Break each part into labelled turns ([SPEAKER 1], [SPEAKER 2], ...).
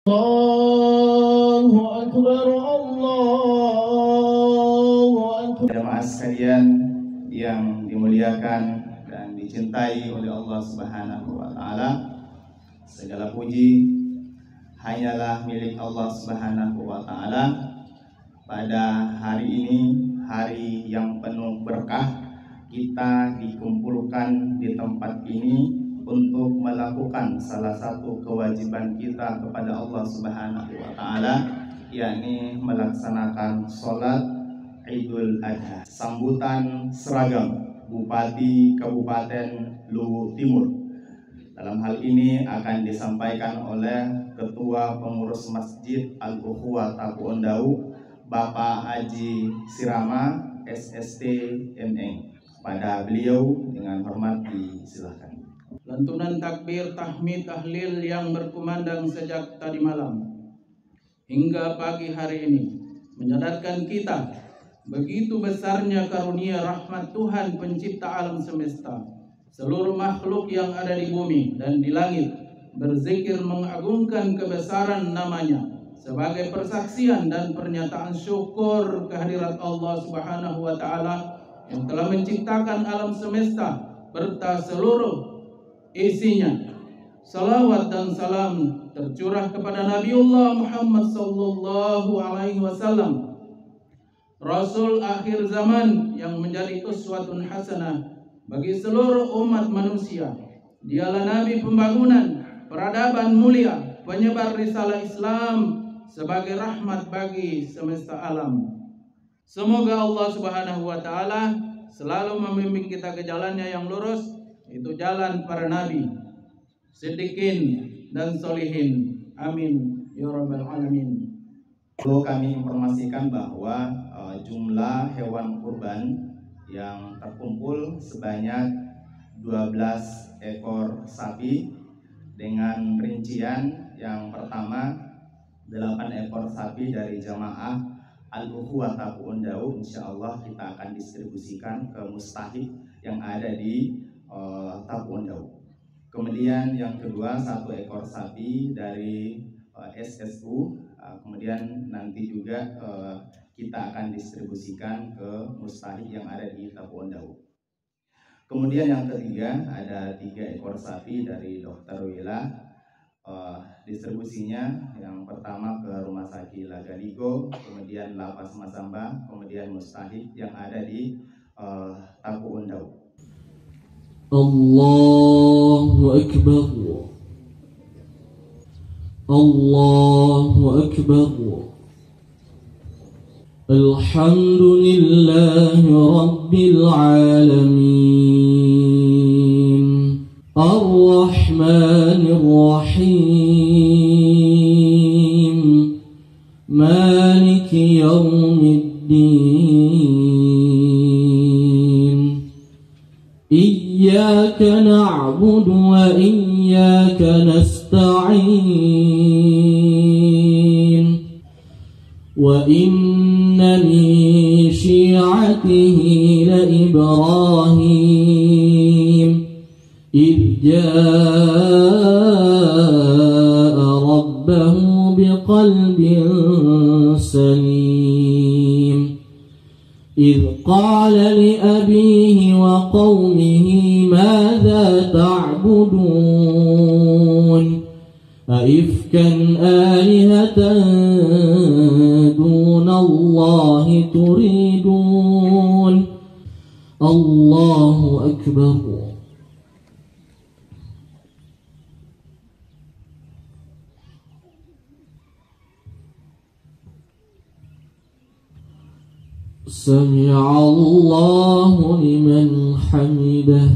[SPEAKER 1] Allahu Akbar, Allahu Akbar.
[SPEAKER 2] Jamaah sekalian yang dimuliakan dan dicintai oleh Allah Subhanahu wa taala, segala puji hanyalah milik Allah Subhanahu wa taala. Pada hari ini, hari yang penuh berkah, kita dikumpulkan di tempat ini untuk melakukan salah satu kewajiban kita kepada Allah Subhanahu wa taala, yakni melaksanakan sholat Idul Adha. Sambutan seragam Bupati Kabupaten Luwu Timur dalam hal ini akan disampaikan oleh Ketua Pengurus Masjid Al-Ukhuwah Tapuondau, Bapak Haji Sirama SST MN. Pada beliau dengan hormat disilakan.
[SPEAKER 3] Lantunan takbir, tahmid, tahlil yang berkumandang sejak tadi malam hingga pagi hari ini menyadarkan kita begitu besarnya karunia rahmat Tuhan pencipta alam semesta. Seluruh makhluk yang ada di bumi dan di langit berzikir mengagungkan kebesaran namanya sebagai persaksian dan pernyataan syukur kehadirat Allah Subhanahu wa taala yang telah menciptakan alam semesta berta seluruh isinya. Salawat dan salam tercurah kepada Nabiullah Muhammad sallallahu alaihi wasallam, Rasul akhir zaman yang menjadi uswatun hasanah bagi seluruh umat manusia. Dialah Nabi pembangunan peradaban mulia, penyebar risalah Islam sebagai rahmat bagi semesta alam. Semoga Allah Subhanahu wa taala selalu membimbing kita ke jalannya yang lurus, itu jalan para nabi, siddiqin dan solihin. Amin ya rabbal alamin.
[SPEAKER 2] Perlu kami informasikan bahwa jumlah hewan kurban yang terkumpul sebanyak 12 ekor sapi dengan rincian yang pertama 8 ekor sapi dari jamaah Al-Ukhuwah Tapuondau. Insyaallah kita akan distribusikan ke mustahik yang ada di Tapuondau. Kemudian yang kedua 1 ekor sapi dari SSU. Kemudian nanti juga kita akan distribusikan ke mustahik yang ada di Tapuondau. Kemudian yang ketiga ada 3 ekor sapi dari Dr. Wila. Distribusinya yang pertama ke Rumah Sakit Lagaligo, kemudian Lapas Masamba, kemudian mustahik yang ada di Tapuondau.
[SPEAKER 1] Allahu Akbar, Allahu Akbar. Alhamdulillahi Rabbil Alamin, Ar-Rahmanir Rahim, Maliki Yawmiddin. Iyyaka na'budu wa iyyaka nasta'in. Wa inna min syi'atihi la Ibrahim idh jaa'a rabbahu biqalbin salim. إذ قال لأبيه وقومه ماذا تعبدون أئفكا آلهة دون الله تريدون. الله أكبر. سمع الله لمن حمده.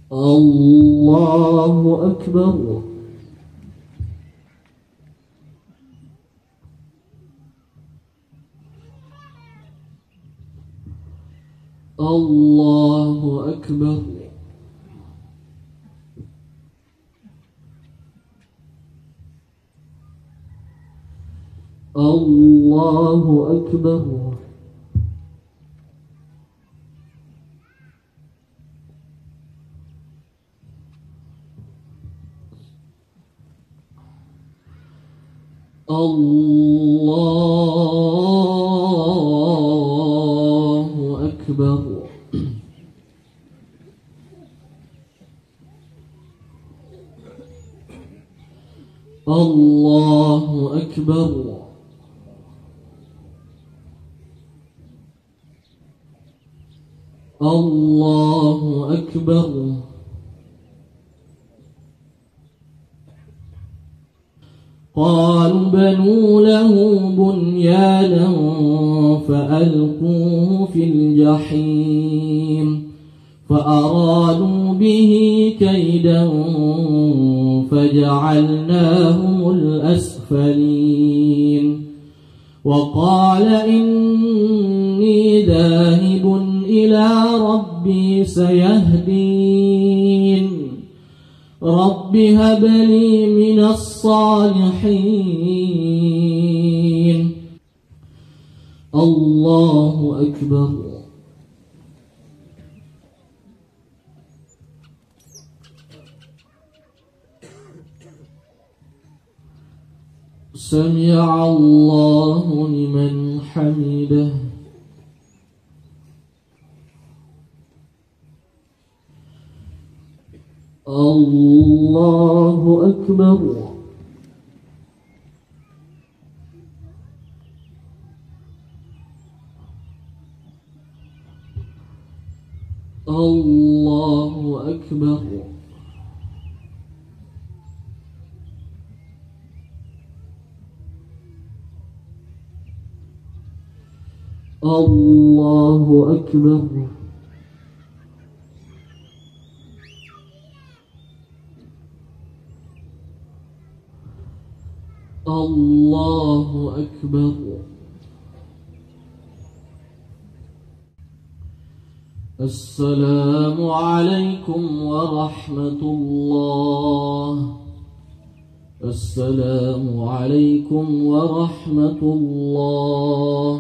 [SPEAKER 1] الله أكبر. الله أكبر. الله أكبر. الله أكبر. الله أكبر. الله أكبر. قالوا بنوا له بنيانا فألقوه في الجحيم فأرادوا به كيدا فجعلناهم الأسفلين وقال إني ذاهب إلى ربي سيهدين رب هب لي من الصالحين. الله أكبر. سمع الله لمن حمده. الله أكبر. الله أكبر. الله أكبر. الله أكبر. السلام عليكم ورحمة الله. السلام عليكم ورحمة الله.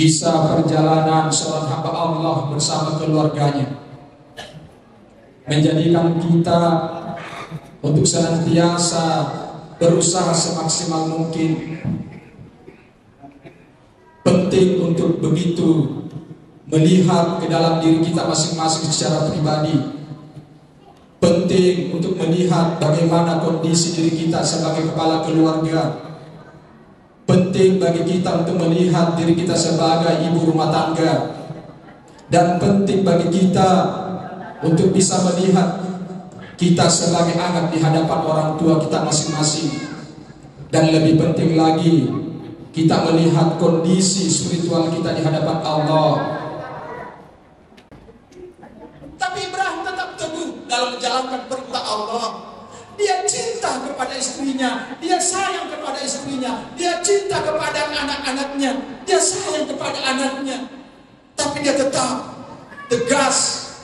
[SPEAKER 4] Kisah perjalanan seorang hamba Allah bersama keluarganya menjadikan kita untuk senantiasa berusaha semaksimal mungkin. Penting untuk begitu melihat ke dalam diri kita masing-masing secara pribadi. Penting untuk melihat bagaimana kondisi diri kita sebagai kepala keluarga. Penting bagi kita untuk melihat diri kita sebagai ibu rumah tangga. Dan penting bagi kita untuk bisa melihat kita sebagai anak di hadapan orang tua kita masing-masing. Dan lebih penting lagi, kita melihat kondisi spiritual kita di hadapan Allah. Tapi Ibrahim tetap teguh dalam menjalankan perintah Allah. Dia cinta kepada istrinya, dia sayang kepada istrinya, dia cinta kepada anak-anaknya, dia sayang kepada anaknya. Tapi dia tetap tegas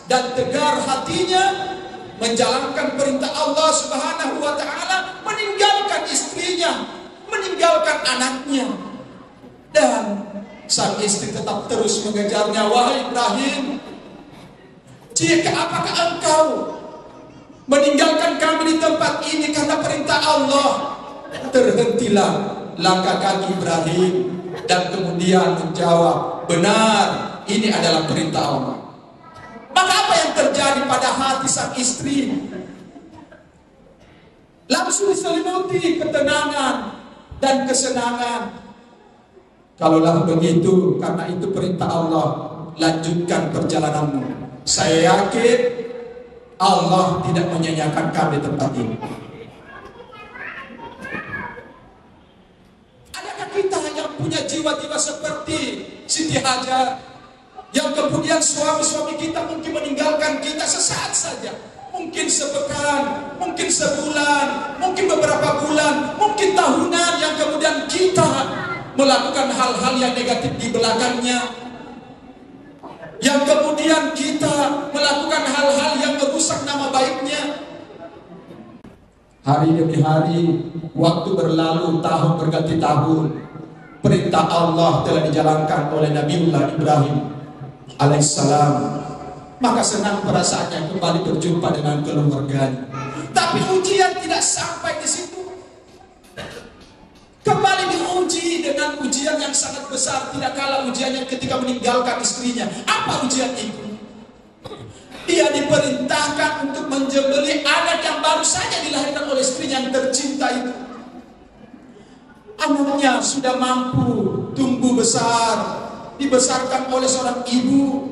[SPEAKER 4] dan tegar hatinya menjalankan perintah Allah Subhanahu wa ta'ala, meninggalkan istrinya, meninggalkan anaknya. Dan sang istri tetap terus mengejarnya. Wahai Ibrahim, apakah engkau meninggalkan kami di tempat ini karena perintah Allah? Terhentilah langkah kaki Ibrahim dan kemudian menjawab, benar, ini adalah perintah Allah. Maka apa yang terjadi pada hati sang istri? Langsung diselimuti ketenangan dan kesenangan. Kalaulah begitu, karena itu perintah Allah, lanjutkan perjalananmu. Saya yakin Allah tidak menyanyiakan kami tempat ini. Adakah kita yang punya jiwa-jiwa seperti Siti Hajar, yang kemudian suami-suami kita mungkin meninggalkan kita sesaat saja, mungkin sepekan, mungkin sebulan, mungkin beberapa bulan, mungkin tahunan, yang kemudian kita melakukan hal-hal yang negatif di belakangnya, yang kemudian kita melakukan hal-hal yang merusak nama baiknya. Hari demi hari, waktu berlalu, tahun berganti tahun, perintah Allah telah dijalankan oleh Nabiullah Ibrahim alaihissalam. Maka senang perasaannya kembali berjumpa dengan keluarganya. Tapi ujian tidak sampai di situ. diuji dengan ujian yang sangat besar, tidak kalah ujiannya ketika meninggalkan istrinya. Apa ujian itu? Dia diperintahkan untuk menjembelih anak yang baru saja dilahirkan oleh istrinya yang tercinta itu. Anaknya sudah mampu tumbuh besar, dibesarkan oleh seorang ibu.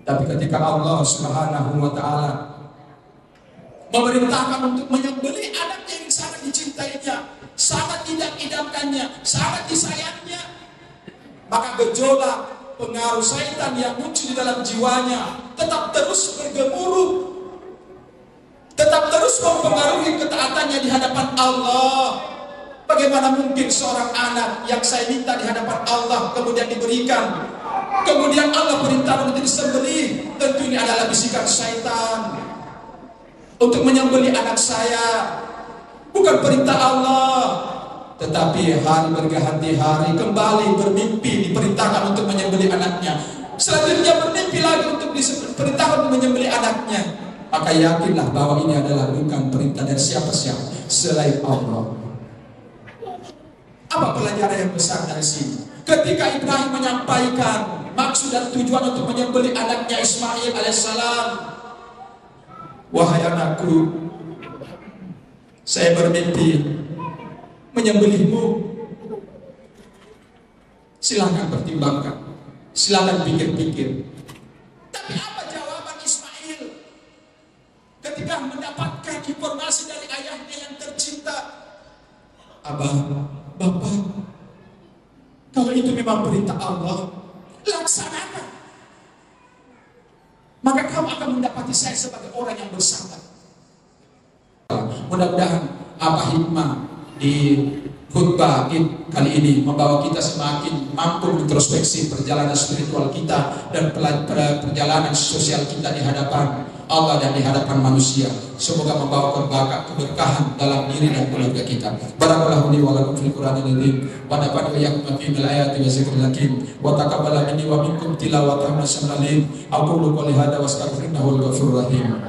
[SPEAKER 4] Tapi ketika Allah Subhanahu wa Ta'ala memerintahkan untuk menyembelih anaknya yang sangat dicintainya, sangat idam-idamkannya, sangat disayangnya, maka gejolak pengaruh syaitan yang muncul di dalam jiwanya tetap terus bergemuruh, tetap terus mempengaruhi ketaatannya di hadapan Allah. Bagaimana mungkin seorang anak yang saya minta di hadapan Allah kemudian diberikan, kemudian Allah perintah untuk disembelih? Tentu ini adalah bisikan syaitan untuk menyembelih anak saya, bukan perintah Allah. Tetapi hari berganti hari kembali bermimpi diperintahkan untuk menyembelih anaknya, selanjutnya bermimpi lagi untuk diperintahkan untuk menyembelih anaknya. Maka yakinlah bahwa ini adalah bukan perintah dari siapa-siapa selain Allah. Apa pelajaran yang besar dari sini? Ketika Ibrahim menyampaikan maksud dan tujuan untuk menyembelih anaknya Ismail alaihissalam, wahai anakku, saya bermimpi menyembelihmu. Silakan pertimbangkan, silakan pikir-pikir. Tapi apa jawaban Ismail ketika mendapatkan informasi dari ayahnya yang tercinta? Abah, Bapak, kalau itu memang perintah Allah, laksanakan. Maka kamu akan mendapati saya sebagai orang yang bersabar. Mudah-mudahan apa hikmah di khutbah kali ini membawa kita semakin mampu introspeksi perjalanan spiritual kita dan perjalanan sosial kita di hadapan Allah dan di hadapan manusia. Semoga membawa keberkahan dalam diri dan keluarga kita. Barakallahu li wa lakum fil Qur'anil azim wa nafa'ani wa iyyakum bima ayati wa zikril hakim wa taqabbala minni wa minkum tilawatan hasanatan. Aqulu qouli hadza wa astaghfirullahal ghafurur rahim.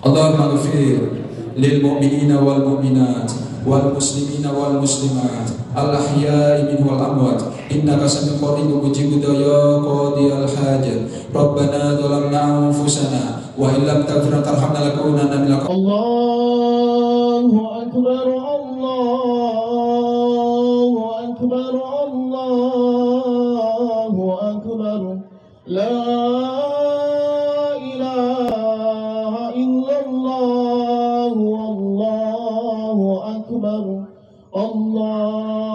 [SPEAKER 4] Allahumma ighfir lil mu'minina wal mu'minat wal muslimina wal muslimat al ahya'i minhum wal amwat innaka sami'un qaribun mujibud du'a qadiyal hajat. Rabbana zalamna anfusana wa illam taghfir wa tarhamna lanakunanna minal
[SPEAKER 1] Allahu akbar, Allahu akbar, Allahu akbar. La ilaha illallah, wallahu akbar. Allah